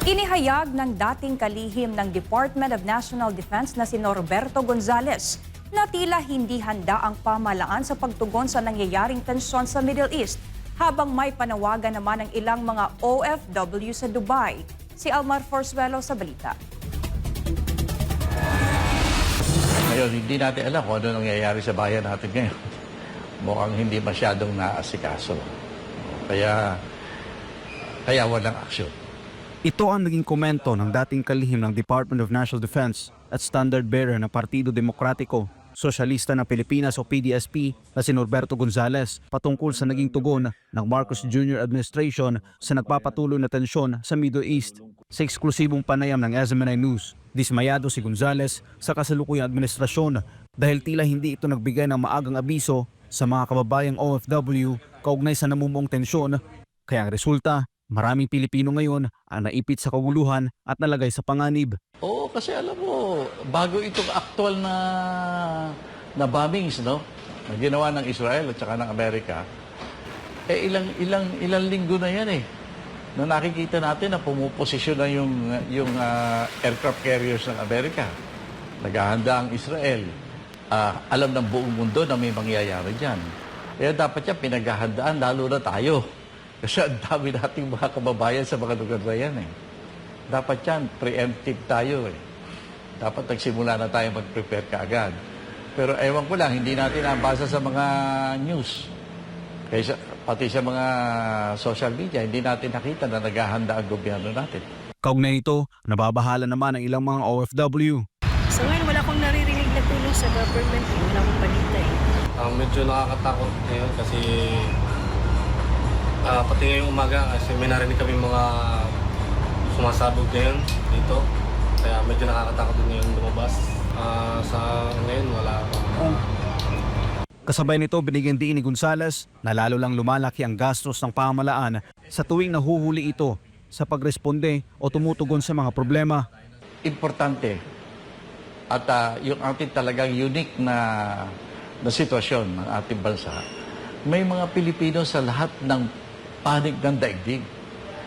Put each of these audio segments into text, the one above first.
Inihayag ng dating kalihim ng Department of National Defense na si Norberto Gonzales na tila hindi handa ang pamahalaan sa pagtugon sa nangyayaring tensyon sa Middle East, habang may panawagan naman ng ilang mga OFW sa Dubai. Si Almar Forzuelo sa balita. Ngayon, hindi natin alam kung ano nangyayari sa bayan natin ngayon. Mukhang hindi masyadong naasikaso. Kaya walang aksyon. Ito ang naging komento ng dating kalihim ng Department of National Defense at standard bearer ng Partido Demokratiko, Sosyalista ng Pilipinas o PDSP na si Norberto Gonzales patungkol sa naging tugon ng Marcos Jr. administration sa nagpapatuloy na tensyon sa Middle East. Sa eksklusibong panayam ng SMNI News, dismayado si Gonzales sa kasalukuyang administrasyon dahil tila hindi ito nagbigay ng maagang abiso sa mga kababayang OFW kaugnay sa namumuong tensyon. Kaya ang resulta, maraming Pilipino ngayon ang naipit sa kaguluhan at nalagay sa panganib. Oo, kasi alam mo, bago itong actual na bombings, no? Na ginawa ng Israel at saka ng Amerika, ilang linggo na yan na nakikita natin na pumuposisyon na yung aircraft carriers ng Amerika. Naghahanda ang Israel. Alam ng buong mundo na may mangyayari dyan. Kaya dapat yan pinaghahandaan, lalo na tayo. Kasi ang dami nating mga kababayan sa mga lugar na yan Dapat yan, preemptive tayo Dapat nagsimula na tayo mag-prepare kaagad. Pero ewan ko lang, hindi natin nabasa sa mga news. Kaya pati sa mga social media, hindi natin nakita na naghahanda ang gobyerno natin. Kaugnay ito, nababahala naman ang ilang mga OFW. So ngayon wala akong naririnig na tulong sa government. Wala akong balita Medyo nakakatakot ngayon kasi pati ngayong umaga kasi may narinig kami mga sumasabog ngayon dito. Kaya medyo nakakatakot din ngayon lumabas. Sa ngayon wala pa. Kasabay nito, binigyan din ni Gonzales na lalo lang lumalaki ang gastos ng pamahalaan sa tuwing nahuhuli ito sa pagresponde o tumutugon sa mga problema. Importante at yung ating talagang unique na sitwasyon ng ating bansa, may mga Pilipino sa lahat ng panig ng daigdig.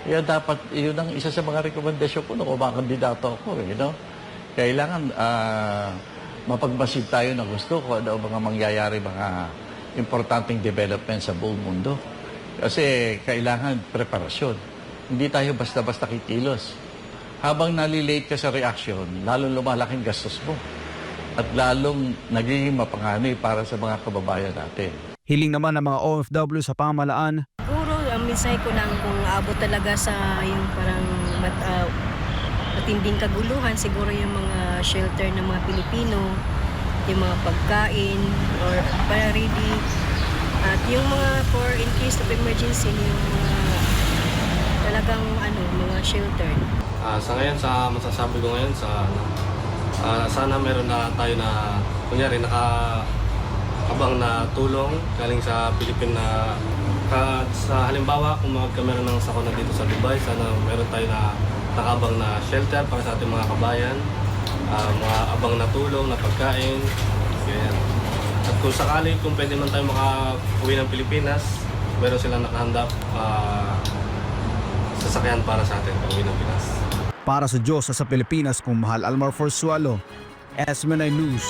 Kaya dapat, yun ang isa sa mga rekomendasyon ko nung kumakandidato ako. Kailangan mapagmasid tayo na gusto ko ano mga mangyayari, mga importanteng development sa buong mundo. Kasi kailangan preparasyon. Hindi tayo basta-basta kikilos. Habang nalilate ka sa reaction, lalong lumalaking gastos mo. At lalong nagiging mapanganib para sa mga kababayan natin. Hiling naman ng mga OFW sa pamahalaan. Siguro ang mensahe ko lang kung abot talaga sa yung parang matinding kaguluhan, siguro yung mga shelter ng mga Pilipino, yung mga pagkain or para ready, at yung mga for in case of emergency, yung mga talagang mga shelter. Sa ngayon, sa masasabi ko ngayon, sana meron na tayo na kunyari nakakabang na tulong galing sa Philippine na sa halimbawa kung meron ng sakuna dito sa Dubai, sana meron tayo na nakabang na shelter para sa ating mga kabayan, mga abang na tulong, na pagkain, ganyan. At kung sakali, kung pwede man tayo makauwi ng Pilipinas, meron silang nakahanda sasakyan para sa atin pag-uwi ng Pinas. Para sa Diyos sa Pilipinas, kung mahal Almar Forzuelo, SMNI News.